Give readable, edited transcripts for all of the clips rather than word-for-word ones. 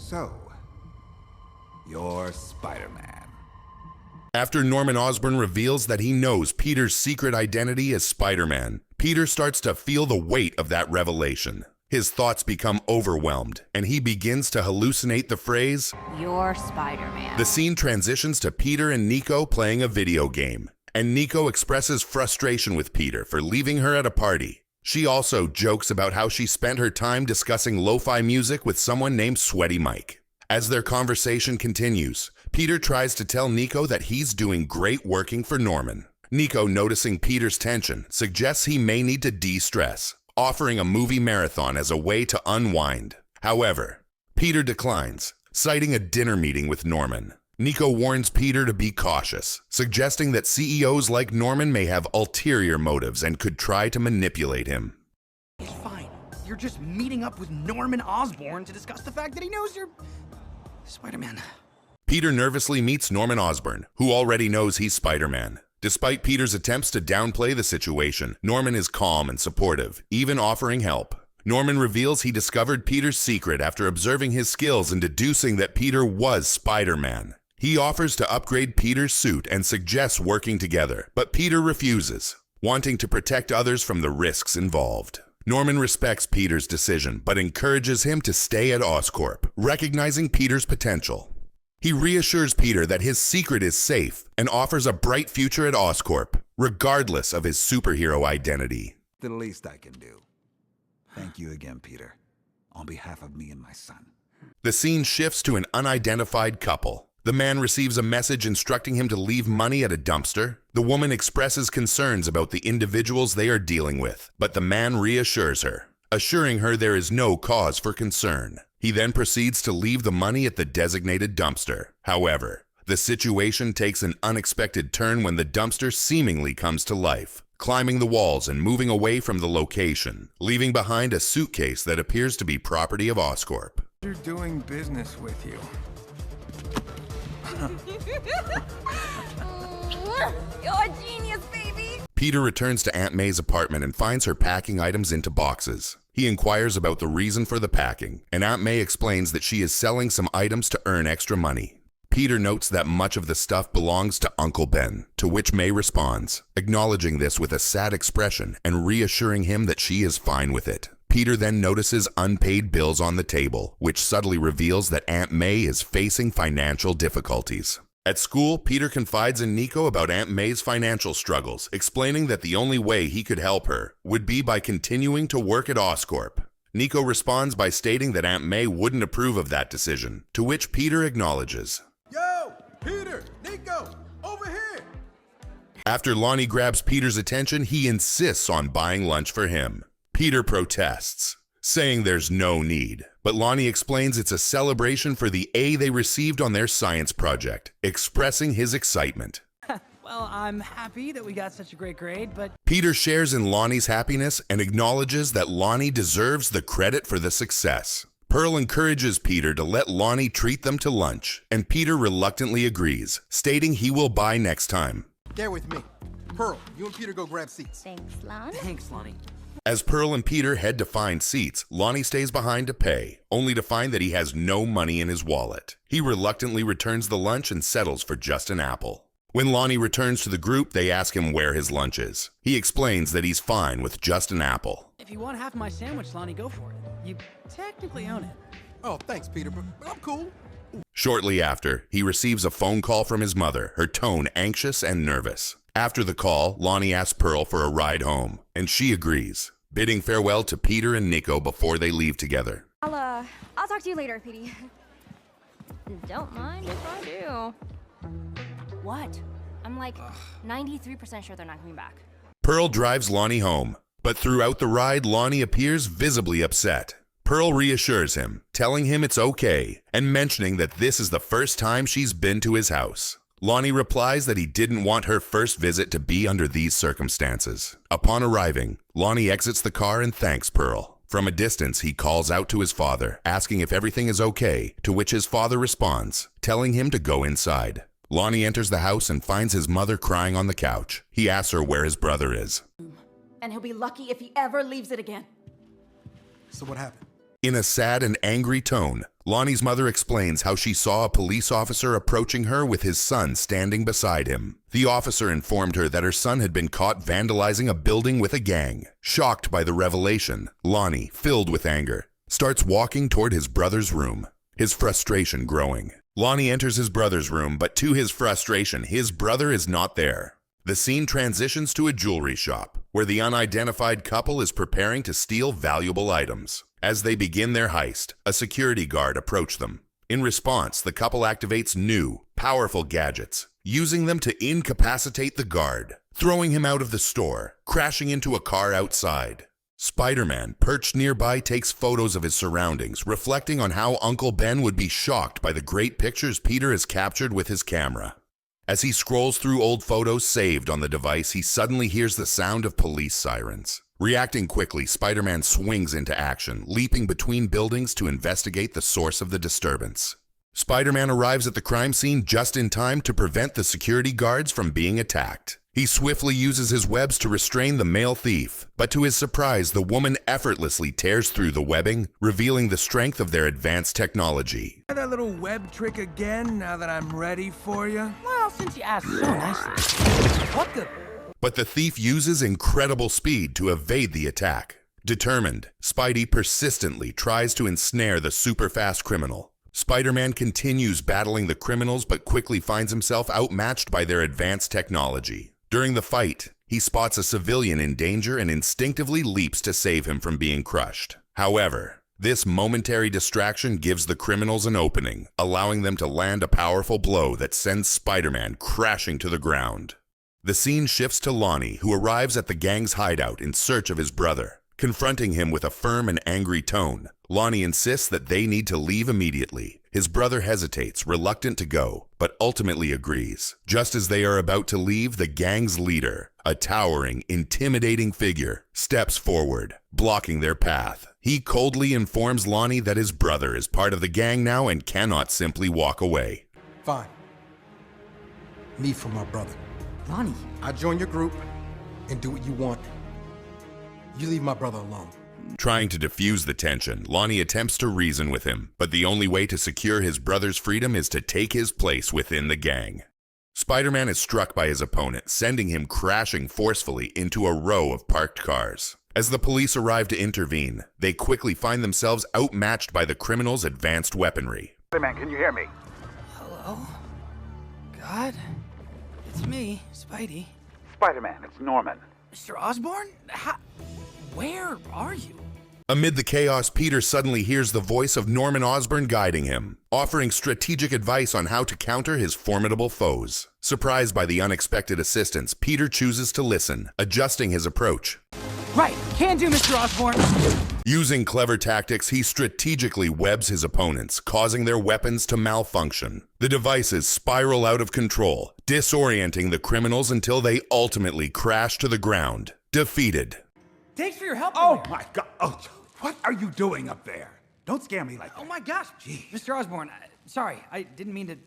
So, you're Spider-Man. After Norman Osborn reveals that he knows Peter's secret identity as Spider-Man, Peter starts to feel the weight of that revelation. His thoughts become overwhelmed, and he begins to hallucinate the phrase, "You're Spider-Man." The scene transitions to Peter and Nico playing a video game, and Nico expresses frustration with Peter for leaving her at a party. She also jokes about how she spent her time discussing lo-fi music with someone named Sweaty Mike. As their conversation continues, Peter tries to tell Nico that he's doing great working for Norman. Nico, noticing Peter's tension, suggests he may need to de-stress, offering a movie marathon as a way to unwind. However, Peter declines, citing a dinner meeting with Norman. Nico warns Peter to be cautious, suggesting that CEOs like Norman may have ulterior motives and could try to manipulate him. It's fine. You're just meeting up with Norman Osborn to discuss the fact that he knows you're Spider-Man. Peter nervously meets Norman Osborn, who already knows he's Spider-Man. Despite Peter's attempts to downplay the situation, Norman is calm and supportive, even offering help. Norman reveals he discovered Peter's secret after observing his skills and deducing that Peter was Spider-Man. He offers to upgrade Peter's suit and suggests working together, but Peter refuses, wanting to protect others from the risks involved. Norman respects Peter's decision, but encourages him to stay at Oscorp, recognizing Peter's potential. He reassures Peter that his secret is safe and offers a bright future at Oscorp, regardless of his superhero identity. The least I can do. Thank you again, Peter, on behalf of me and my son. The scene shifts to an unidentified couple. The man receives a message instructing him to leave money at a dumpster. The woman expresses concerns about the individuals they are dealing with, but the man reassures her, assuring her there is no cause for concern. He then proceeds to leave the money at the designated dumpster. However, the situation takes an unexpected turn when the dumpster seemingly comes to life, climbing the walls and moving away from the location, leaving behind a suitcase that appears to be property of Oscorp. They're doing business with you. You're a genius, baby! Peter returns to Aunt May's apartment and finds her packing items into boxes. He inquires about the reason for the packing, and Aunt May explains that she is selling some items to earn extra money. Peter notes that much of the stuff belongs to Uncle Ben, to which May responds, acknowledging this with a sad expression and reassuring him that she is fine with it. Peter then notices unpaid bills on the table, which subtly reveals that Aunt May is facing financial difficulties. At school, Peter confides in Nico about Aunt May's financial struggles, explaining that the only way he could help her would be by continuing to work at Oscorp. Nico responds by stating that Aunt May wouldn't approve of that decision, to which Peter acknowledges. Yo, Peter, Nico, over here! After Lonnie grabs Peter's attention, he insists on buying lunch for him. Peter protests, saying there's no need, but Lonnie explains it's a celebration for the A they received on their science project, expressing his excitement. Well, I'm happy that we got such a great grade, but Peter shares in Lonnie's happiness and acknowledges that Lonnie deserves the credit for the success. Pearl encourages Peter to let Lonnie treat them to lunch, and Peter reluctantly agrees, stating he will buy next time. Get with me. Pearl, you and Peter go grab seats. Thanks, Lon. thanks, Lonnie. As Pearl and Peter head to find seats, Lonnie stays behind to pay, only to find that he has no money in his wallet. He reluctantly returns the lunch and settles for just an apple. When Lonnie returns to the group, they ask him where his lunch is. He explains that he's fine with just an apple. If you want half my sandwich, Lonnie, go for it. You technically own it. Oh, thanks, Peter, but I'm cool. Shortly after, he receives a phone call from his mother, her tone anxious and nervous. After the call, Lonnie asks Pearl for a ride home, and she agrees, bidding farewell to Peter and Nico before they leave together. I'll talk to you later, Petey. Don't mind if I do. What? I'm like 93% sure they're not coming back. Pearl drives Lonnie home, but throughout the ride, Lonnie appears visibly upset. Pearl reassures him, telling him it's okay, and mentioning that this is the first time she's been to his house. Lonnie replies that he didn't want her first visit to be under these circumstances. Upon arriving, Lonnie exits the car and thanks Pearl. From a distance, he calls out to his father, asking if everything is okay, to which his father responds, telling him to go inside. Lonnie enters the house and finds his mother crying on the couch. He asks her where his brother is. And he'll be lucky if he ever leaves it again. So what happened? In a sad and angry tone, Lonnie's mother explains how she saw a police officer approaching her with his son standing beside him. The officer informed her that her son had been caught vandalizing a building with a gang. Shocked by the revelation, Lonnie, filled with anger, starts walking toward his brother's room, his frustration growing. Lonnie enters his brother's room, but to his frustration, his brother is not there. The scene transitions to a jewelry shop, where the unidentified couple is preparing to steal valuable items. As they begin their heist, a security guard approaches them. In response, the couple activates new, powerful gadgets, using them to incapacitate the guard, throwing him out of the store, crashing into a car outside. Spider-Man, perched nearby, takes photos of his surroundings, reflecting on how Uncle Ben would be shocked by the great pictures Peter has captured with his camera. As he scrolls through old photos saved on the device, he suddenly hears the sound of police sirens. Reacting quickly, Spider-Man swings into action, leaping between buildings to investigate the source of the disturbance. Spider-Man arrives at the crime scene just in time to prevent the security guards from being attacked. He swiftly uses his webs to restrain the male thief, but to his surprise, the woman effortlessly tears through the webbing, revealing the strength of their advanced technology. Try that little web trick again now that I'm ready for you? Well, since you asked so nicely. What the? But the thief uses incredible speed to evade the attack. Determined, Spidey persistently tries to ensnare the super-fast criminal. Spider-Man continues battling the criminals but quickly finds himself outmatched by their advanced technology. During the fight, he spots a civilian in danger and instinctively leaps to save him from being crushed. However, this momentary distraction gives the criminals an opening, allowing them to land a powerful blow that sends Spider-Man crashing to the ground. The scene shifts to Lonnie, who arrives at the gang's hideout in search of his brother. Confronting him with a firm and angry tone, Lonnie insists that they need to leave immediately. His brother hesitates, reluctant to go, but ultimately agrees. Just as they are about to leave, the gang's leader, a towering, intimidating figure, steps forward, blocking their path. He coldly informs Lonnie that his brother is part of the gang now and cannot simply walk away. Fine. Me for my brother. Lonnie. I join your group and do what you want. You leave my brother alone. Trying to defuse the tension, Lonnie attempts to reason with him, but the only way to secure his brother's freedom is to take his place within the gang. Spider-Man is struck by his opponent, sending him crashing forcefully into a row of parked cars. As the police arrive to intervene, they quickly find themselves outmatched by the criminals' advanced weaponry. Spider-Man, can you hear me? Hello? God? It's me, Spidey. Spider-Man, it's Norman. Mr. Osborn? Where are you? Amid the chaos, Peter suddenly hears the voice of Norman Osborn guiding him, offering strategic advice on how to counter his formidable foes. Surprised by the unexpected assistance, Peter chooses to listen, adjusting his approach. Right, can do, Mr. Osborn. Using clever tactics, he strategically webs his opponents, causing their weapons to malfunction. The devices spiral out of control, disorienting the criminals until they ultimately crash to the ground, defeated. Thanks for your help. Oh earlier. my God! Oh, what are you doing up there? Don't scare me like that. Oh my gosh. Gee. Mr. Osborn, sorry, I didn't mean to.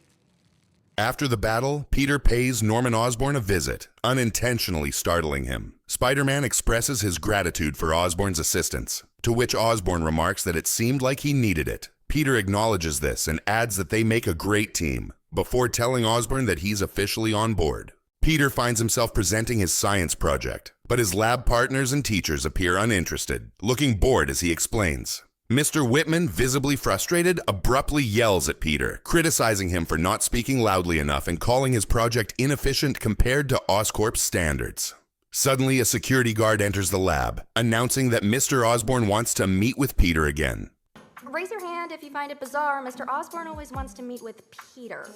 After the battle, Peter pays Norman Osborn a visit, unintentionally startling him. Spider-Man expresses his gratitude for Osborn's assistance, to which Osborn remarks that it seemed like he needed it. Peter acknowledges this and adds that they make a great team, before telling Osborn that he's officially on board. Peter finds himself presenting his science project, but his lab partners and teachers appear uninterested, looking bored as he explains. Mr. Whitman, visibly frustrated, abruptly yells at Peter, criticizing him for not speaking loudly enough and calling his project inefficient compared to Oscorp's standards. Suddenly, a security guard enters the lab, announcing that Mr. Osborn wants to meet with Peter again. Raise your hand if you find it bizarre. Mr. Osborn always wants to meet with Peter.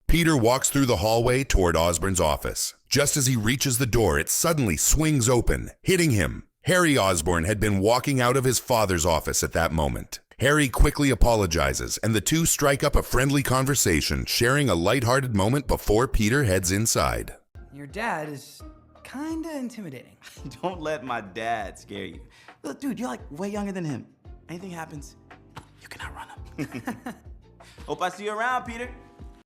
Peter walks through the hallway toward Osborn's office. Just as he reaches the door, it suddenly swings open, hitting him. Harry Osborn had been walking out of his father's office at that moment. Harry quickly apologizes, and the two strike up a friendly conversation, sharing a lighthearted moment before Peter heads inside. Your dad is kinda intimidating. Don't let my dad scare you. Look, dude, you're like way younger than him. Anything happens, you can outrun him. Hope I see you around, Peter.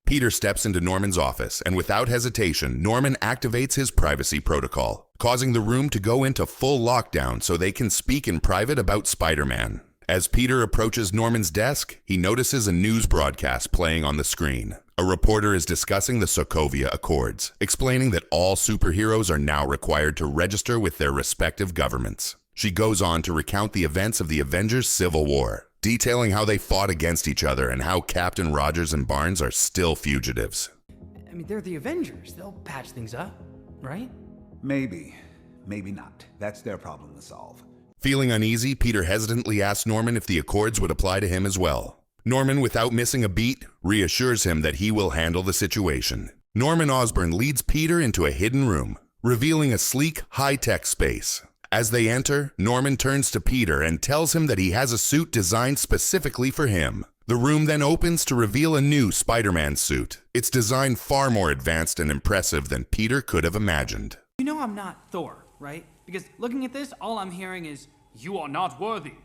Peter steps into Norman's office, and without hesitation, Norman activates his privacy protocol, causing the room to go into full lockdown so they can speak in private about Spider-Man. As Peter approaches Norman's desk, he notices a news broadcast playing on the screen. A reporter is discussing the Sokovia Accords, explaining that all superheroes are now required to register with their respective governments. She goes on to recount the events of the Avengers Civil War, detailing how they fought against each other and how Captain Rogers and Barnes are still fugitives. I mean, they're the Avengers. They'll patch things up, right? Maybe. Maybe not. That's their problem to solve. Feeling uneasy, Peter hesitantly asks Norman if the Accords would apply to him as well. Norman, without missing a beat, reassures him that he will handle the situation. Norman Osborn leads Peter into a hidden room, revealing a sleek, high-tech space. As they enter, Norman turns to Peter and tells him that he has a suit designed specifically for him. The room then opens to reveal a new Spider-Man suit. It's designed far more advanced and impressive than Peter could have imagined. You know I'm not Thor, right? Because looking at this, all I'm hearing is, "You are not worthy."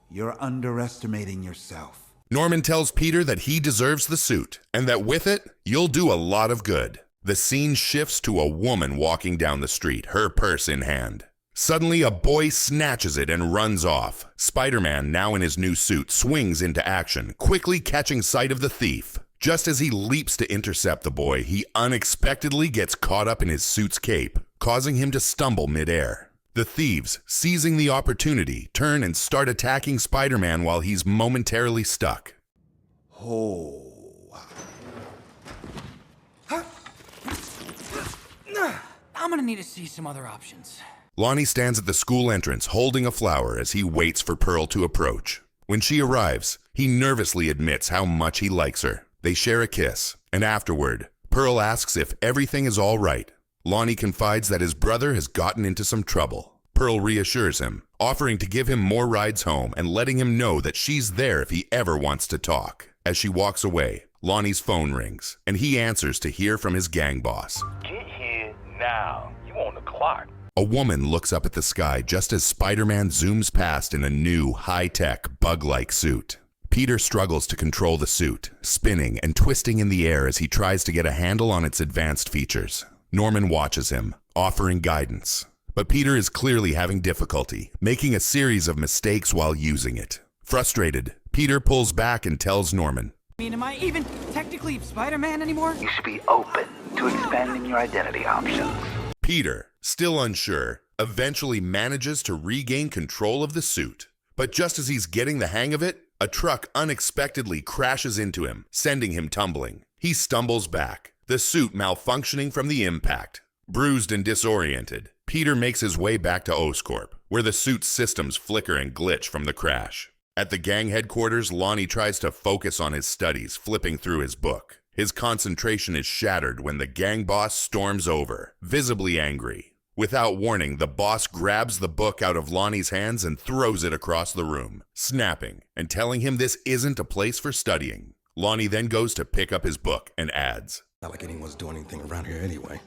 You're underestimating yourself. Norman tells Peter that he deserves the suit, and that with it, you'll do a lot of good. The scene shifts to a woman walking down the street, her purse in hand. Suddenly, a boy snatches it and runs off. Spider-Man, now in his new suit, swings into action, quickly catching sight of the thief. Just as he leaps to intercept the boy, he unexpectedly gets caught up in his suit's cape, causing him to stumble midair. The thieves, seizing the opportunity, turn and start attacking Spider-Man while he's momentarily stuck. Oh. I'm gonna need to see some other options. Lonnie stands at the school entrance holding a flower as he waits for Pearl to approach. When she arrives, he nervously admits how much he likes her. They share a kiss, and afterward, Pearl asks if everything is all right. Lonnie confides that his brother has gotten into some trouble. Pearl reassures him, offering to give him more rides home and letting him know that she's there if he ever wants to talk. As she walks away, Lonnie's phone rings, and he answers to hear from his gang boss. Get here now. You on the clock. A woman looks up at the sky just as Spider-Man zooms past in a new, high-tech, bug-like suit. Peter struggles to control the suit, spinning and twisting in the air as he tries to get a handle on its advanced features. Norman watches him, offering guidance. But Peter is clearly having difficulty, making a series of mistakes while using it. Frustrated, Peter pulls back and tells Norman, I mean, am I even technically Spider-Man anymore? You should be open to expanding your identity options. Peter, still unsure, eventually manages to regain control of the suit. But just as he's getting the hang of it, a truck unexpectedly crashes into him, sending him tumbling. He stumbles back, the suit malfunctioning from the impact. Bruised and disoriented, Peter makes his way back to Oscorp, where the suit's systems flicker and glitch from the crash. At the gang headquarters, Lonnie tries to focus on his studies, flipping through his book. His concentration is shattered when the gang boss storms over, visibly angry. Without warning, the boss grabs the book out of Lonnie's hands and throws it across the room, snapping and telling him this isn't a place for studying. Lonnie then goes to pick up his book and adds, Not like anyone's doing anything around here anyway.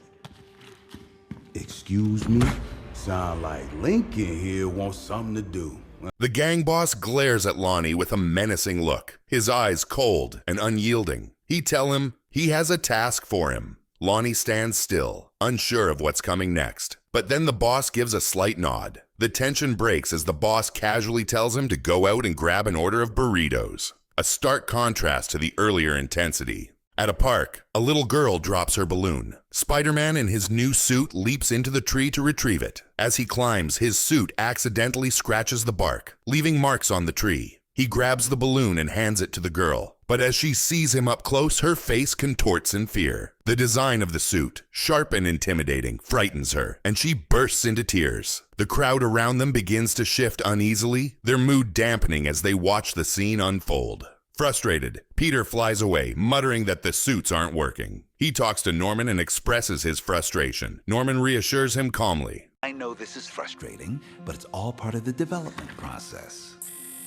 Excuse me? Sound like Lincoln here wants something to do. The gang boss glares at Lonnie with a menacing look, his eyes cold and unyielding. He tells him he has a task for him. Lonnie stands still, unsure of what's coming next. But then the boss gives a slight nod. The tension breaks as the boss casually tells him to go out and grab an order of burritos. A stark contrast to the earlier intensity. At a park, a little girl drops her balloon. Spider-Man in his new suit leaps into the tree to retrieve it. As he climbs, his suit accidentally scratches the bark, leaving marks on the tree. He grabs the balloon and hands it to the girl. But as she sees him up close, her face contorts in fear. The design of the suit, sharp and intimidating, frightens her, and she bursts into tears. The crowd around them begins to shift uneasily, their mood dampening as they watch the scene unfold. Frustrated, Peter flies away, muttering that the suits aren't working. He talks to Norman and expresses his frustration. Norman reassures him calmly. I know this is frustrating, but it's all part of the development process.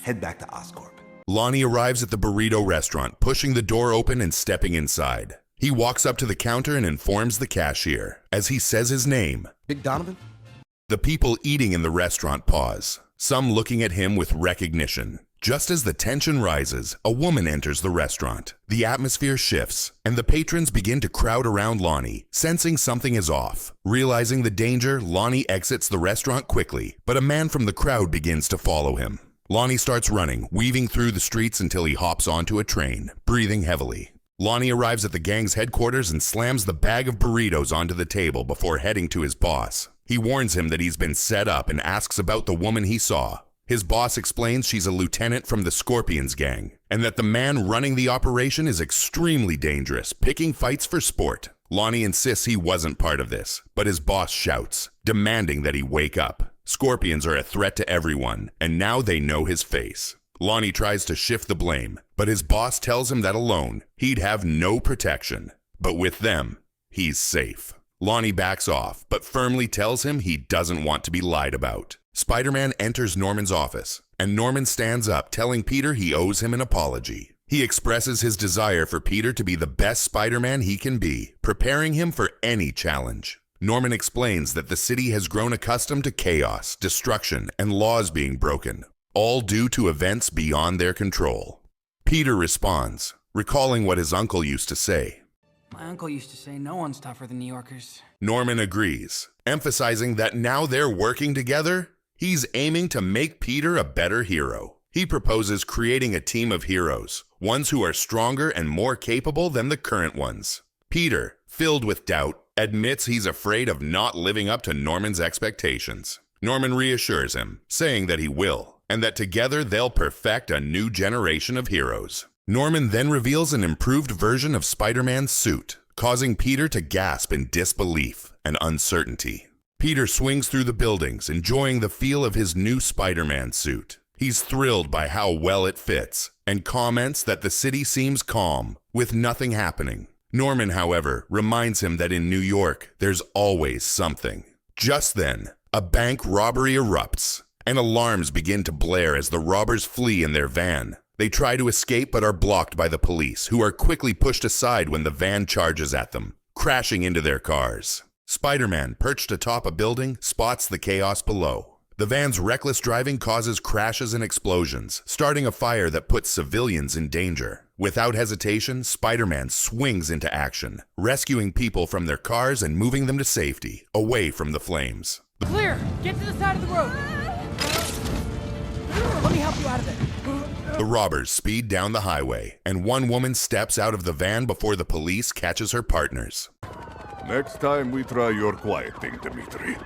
Head back to Oscorp. Lonnie arrives at the burrito restaurant, pushing the door open and stepping inside. He walks up to the counter and informs the cashier. As he says his name, Big Donovan? the people eating in the restaurant pause, some looking at him with recognition. Just as the tension rises, a woman enters the restaurant. The atmosphere shifts, and the patrons begin to crowd around Lonnie, sensing something is off. Realizing the danger, Lonnie exits the restaurant quickly, but a man from the crowd begins to follow him. Lonnie starts running, weaving through the streets until he hops onto a train, breathing heavily. Lonnie arrives at the gang's headquarters and slams the bag of burritos onto the table before heading to his boss. He warns him that he's been set up and asks about the woman he saw. His boss explains she's a lieutenant from the Scorpions gang, and that the man running the operation is extremely dangerous, picking fights for sport. Lonnie insists he wasn't part of this, but his boss shouts, demanding that he wake up. Scorpions are a threat to everyone, and now they know his face. Lonnie tries to shift the blame, but his boss tells him that alone, he'd have no protection. But with them, he's safe. Lonnie backs off, but firmly tells him he doesn't want to be lied about. Spider-Man enters Norman's office, and Norman stands up, telling Peter he owes him an apology. He expresses his desire for Peter to be the best Spider-Man he can be, preparing him for any challenge. Norman explains that the city has grown accustomed to chaos, destruction, and laws being broken, all due to events beyond their control. Peter responds, recalling what his uncle used to say. My uncle used to say no one's tougher than New Yorkers. Norman agrees, emphasizing that now they're working together, he's aiming to make Peter a better hero. He proposes creating a team of heroes, ones who are stronger and more capable than the current ones. Peter, filled with doubt, admits he's afraid of not living up to Norman's expectations. Norman reassures him, saying that he will, and that together they'll perfect a new generation of heroes. Norman then reveals an improved version of Spider-Man's suit, causing Peter to gasp in disbelief and uncertainty. Peter swings through the buildings, enjoying the feel of his new Spider-Man suit. He's thrilled by how well it fits, and comments that the city seems calm, with nothing happening. Norman, however, reminds him that in New York, there's always something. Just then, a bank robbery erupts, and alarms begin to blare as the robbers flee in their van. They try to escape but are blocked by the police, who are quickly pushed aside when the van charges at them, crashing into their cars. Spider-Man, perched atop a building, spots the chaos below. The van's reckless driving causes crashes and explosions, starting a fire that puts civilians in danger. Without hesitation, Spider-Man swings into action, rescuing people from their cars and moving them to safety, away from the flames. Clear! Get to the side of the road! Let me help you out of there. The robbers speed down the highway, and one woman steps out of the van before the police catches her partners. Next time we try your quiet thing, Dimitri.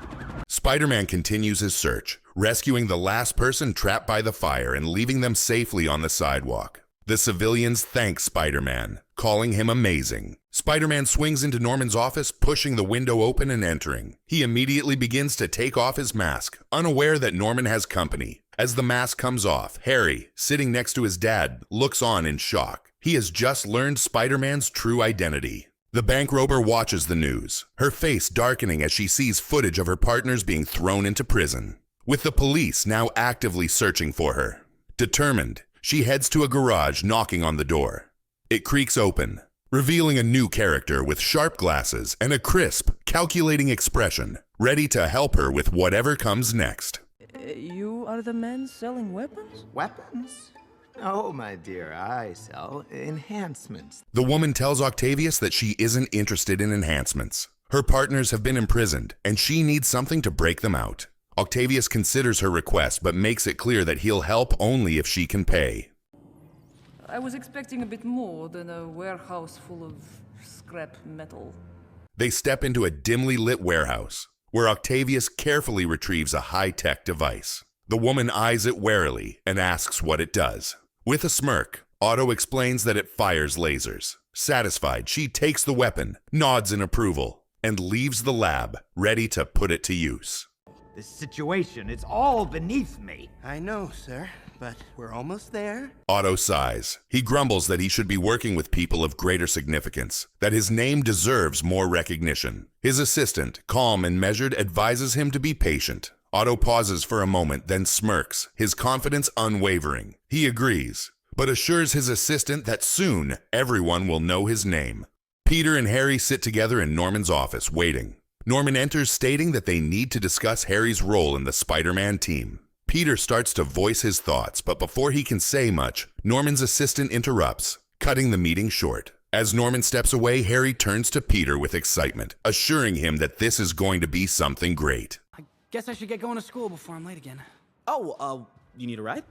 Spider-Man continues his search, rescuing the last person trapped by the fire and leaving them safely on the sidewalk. The civilians thank Spider-Man, calling him amazing. Spider-Man swings into Norman's office, pushing the window open and entering. He immediately begins to take off his mask, unaware that Norman has company. As the mask comes off, Harry, sitting next to his dad, looks on in shock. He has just learned Spider-Man's true identity. The bank robber watches the news, her face darkening as she sees footage of her partners being thrown into prison, with the police now actively searching for her. Determined, she heads to a garage, knocking on the door. It creaks open, revealing a new character with sharp glasses and a crisp, calculating expression, ready to help her with whatever comes next. You are the man selling weapons? Weapons? Oh, my dear, I sell enhancements. The woman tells Octavius that she isn't interested in enhancements. Her partners have been imprisoned, and she needs something to break them out. Octavius considers her request, but makes it clear that he'll help only if she can pay. I was expecting a bit more than a warehouse full of scrap metal. They step into a dimly lit warehouse, where Octavius carefully retrieves a high-tech device. The woman eyes it warily and asks what it does. With a smirk, Otto explains that it fires lasers. Satisfied, she takes the weapon, nods in approval, and leaves the lab, ready to put it to use. This situation, it's all beneath me. I know, sir, but we're almost there. Otto sighs. He grumbles that he should be working with people of greater significance, that his name deserves more recognition. His assistant, calm and measured, advises him to be patient. Otto pauses for a moment, then smirks, his confidence unwavering. He agrees, but assures his assistant that soon everyone will know his name. Peter and Harry sit together in Norman's office, waiting. Norman enters, stating that they need to discuss Harry's role in the Spider-Man team. Peter starts to voice his thoughts, but before he can say much, Norman's assistant interrupts, cutting the meeting short. As Norman steps away, Harry turns to Peter with excitement, assuring him that this is going to be something great. I guess I should get going to school before I'm late again. Oh, you need a ride?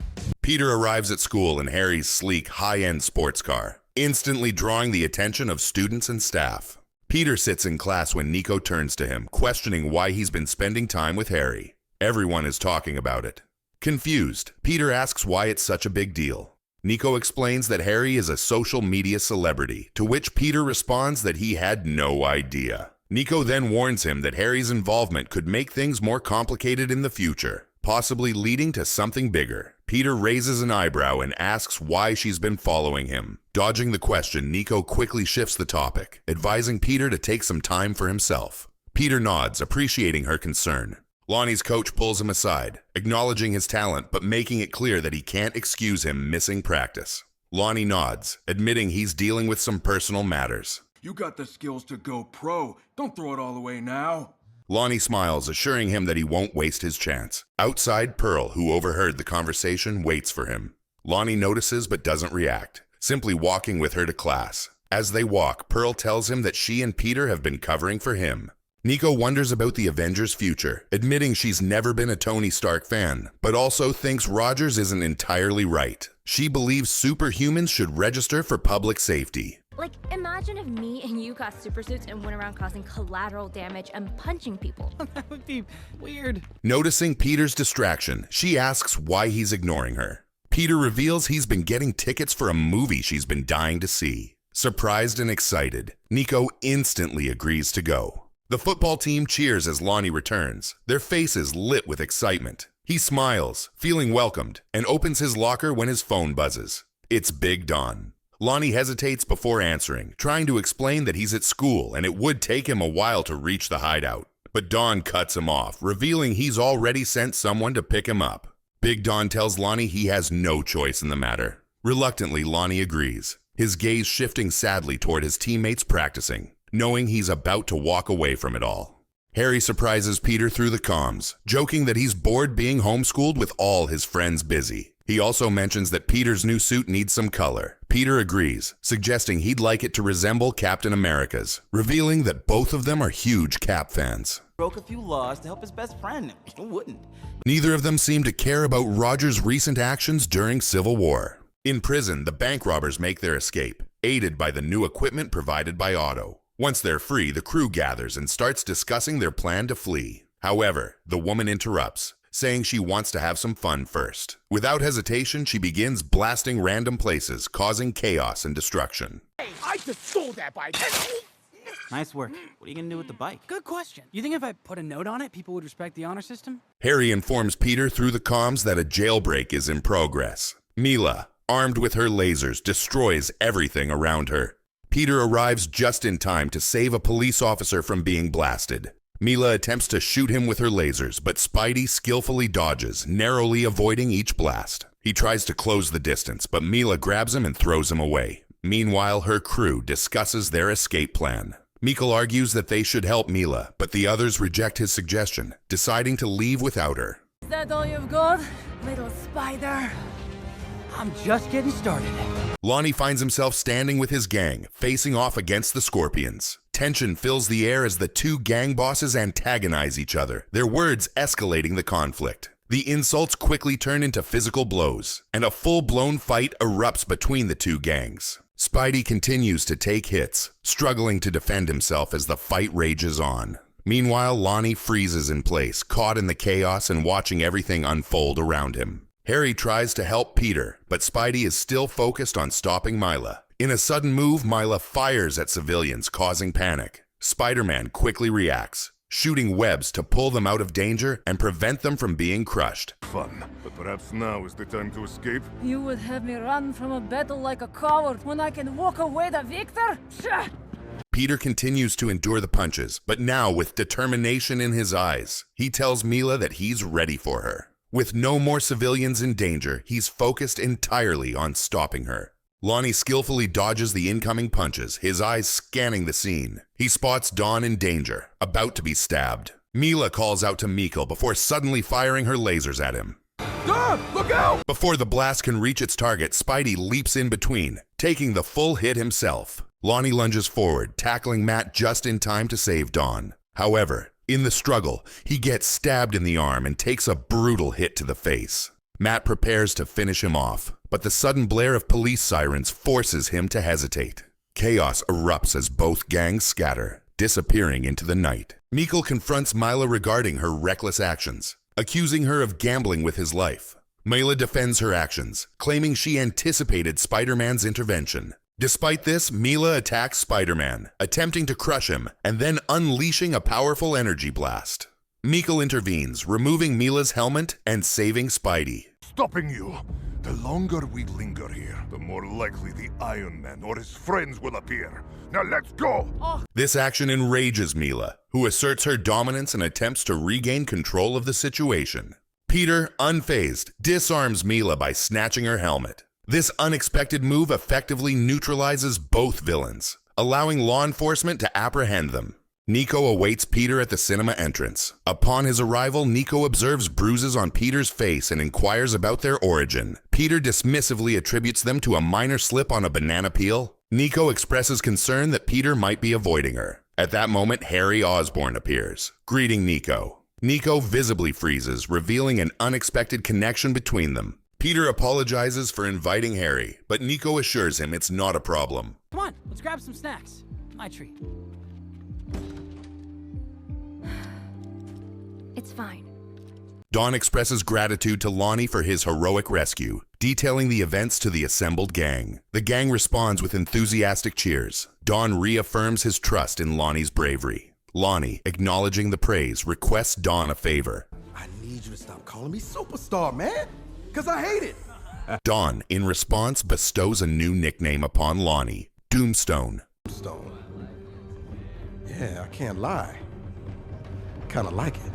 Peter arrives at school in Harry's sleek, high-end sports car, instantly drawing the attention of students and staff. Peter sits in class when Nico turns to him, questioning why he's been spending time with Harry. Everyone is talking about it. Confused, Peter asks why it's such a big deal. Nico explains that Harry is a social media celebrity, to which Peter responds that he had no idea. Nico then warns him that Harry's involvement could make things more complicated in the future, possibly leading to something bigger. Peter raises an eyebrow and asks why she's been following him. Dodging the question, Nico quickly shifts the topic, advising Peter to take some time for himself. Peter nods, appreciating her concern. Lonnie's coach pulls him aside, acknowledging his talent but making it clear that he can't excuse him missing practice. Lonnie nods, admitting he's dealing with some personal matters. You got the skills to go pro. Don't throw it all away now. Lonnie smiles, assuring him that he won't waste his chance. Outside, Pearl, who overheard the conversation, waits for him. Lonnie notices but doesn't react, simply walking with her to class. As they walk, Pearl tells him that she and Peter have been covering for him. Nico wonders about the Avengers' future, admitting she's never been a Tony Stark fan, but also thinks Rogers isn't entirely right. She believes superhumans should register for public safety. Like, imagine if me and you got super suits and went around causing collateral damage and punching people. That would be weird. Noticing Peter's distraction, she asks why he's ignoring her. Peter reveals he's been getting tickets for a movie she's been dying to see. Surprised and excited, Nico instantly agrees to go. The football team cheers as Lonnie returns, their faces lit with excitement. He smiles, feeling welcomed, and opens his locker when his phone buzzes. It's Big Don. Lonnie hesitates before answering, trying to explain that he's at school and it would take him a while to reach the hideout. But Don cuts him off, revealing he's already sent someone to pick him up. Big Don tells Lonnie he has no choice in the matter. Reluctantly, Lonnie agrees, his gaze shifting sadly toward his teammates practicing, knowing he's about to walk away from it all. Harry surprises Peter through the comms, joking that he's bored being homeschooled with all his friends busy. He also mentions that Peter's new suit needs some color. Peter agrees, suggesting he'd like it to resemble Captain America's, revealing that both of them are huge Cap fans. Broke a few laws to help his best friend. Who wouldn't? Neither of them seem to care about Rogers' recent actions during Civil War. In prison, the bank robbers make their escape, aided by the new equipment provided by Otto. Once they're free, the crew gathers and starts discussing their plan to flee. However, the woman interrupts, saying she wants to have some fun first. Without hesitation, she begins blasting random places, causing chaos and destruction. Hey, I just stole that bike. Nice work. What are you gonna do with the bike? Good question. You think if I put a note on it, people would respect the honor system? Harry informs Peter through the comms that a jailbreak is in progress. Mila, armed with her lasers, destroys everything around her. Peter arrives just in time to save a police officer from being blasted. Mila attempts to shoot him with her lasers, but Spidey skillfully dodges, narrowly avoiding each blast. He tries to close the distance, but Mila grabs him and throws him away. Meanwhile, her crew discusses their escape plan. Mikkel argues that they should help Mila, but the others reject his suggestion, deciding to leave without her. Is that all you've got, little spider? I'm just getting started. Lonnie finds himself standing with his gang, facing off against the Scorpions. Tension fills the air as the two gang bosses antagonize each other, their words escalating the conflict. The insults quickly turn into physical blows, and a full-blown fight erupts between the two gangs. Spidey continues to take hits, struggling to defend himself as the fight rages on. Meanwhile, Lonnie freezes in place, caught in the chaos and watching everything unfold around him. Harry tries to help Peter, but Spidey is still focused on stopping Mila. In a sudden move, Mila fires at civilians, causing panic. Spider-Man quickly reacts, shooting webs to pull them out of danger and prevent them from being crushed. Fun, but perhaps now is the time to escape? You would have me run from a battle like a coward when I can walk away the victor? Psha! Peter continues to endure the punches, but now with determination in his eyes. He tells Mila that he's ready for her. With no more civilians in danger, he's focused entirely on stopping her. Lonnie skillfully dodges the incoming punches, his eyes scanning the scene. He spots Dawn in danger, about to be stabbed. Mila calls out to Mikkel before suddenly firing her lasers at him. Don, look out! Before the blast can reach its target, Spidey leaps in between, taking the full hit himself. Lonnie lunges forward, tackling Matt just in time to save Dawn. However, in the struggle, he gets stabbed in the arm and takes a brutal hit to the face. Matt prepares to finish him off, but the sudden blare of police sirens forces him to hesitate. Chaos erupts as both gangs scatter, disappearing into the night. Mikkel confronts Mila regarding her reckless actions, accusing her of gambling with his life. Mila defends her actions, claiming she anticipated Spider-Man's intervention. Despite this, Mila attacks Spider-Man, attempting to crush him, and then unleashing a powerful energy blast. Mikkel intervenes, removing Mila's helmet and saving Spidey. Stopping you. The longer we linger here, the more likely the Iron Man or his friends will appear. Now let's go! This action enrages Mila, who asserts her dominance and attempts to regain control of the situation. Peter, unfazed, disarms Mila by snatching her helmet. This unexpected move effectively neutralizes both villains, allowing law enforcement to apprehend them. Nico awaits Peter at the cinema entrance. Upon his arrival, Nico observes bruises on Peter's face and inquires about their origin. Peter dismissively attributes them to a minor slip on a banana peel. Nico expresses concern that Peter might be avoiding her. At that moment, Harry Osborn appears, greeting Nico. Nico visibly freezes, revealing an unexpected connection between them. Peter apologizes for inviting Harry, but Nico assures him it's not a problem. Come on, let's grab some snacks. My treat. It's fine. Dawn expresses gratitude to Lonnie for his heroic rescue, detailing the events to the assembled gang. The gang responds with enthusiastic cheers. Dawn reaffirms his trust in Lonnie's bravery. Lonnie, acknowledging the praise, requests Dawn a favor. I need you to stop calling me superstar, man, because I hate it. Dawn, in response, bestows a new nickname upon Lonnie, Doomstone. Doomstone. Yeah, I can't lie. Kinda like it.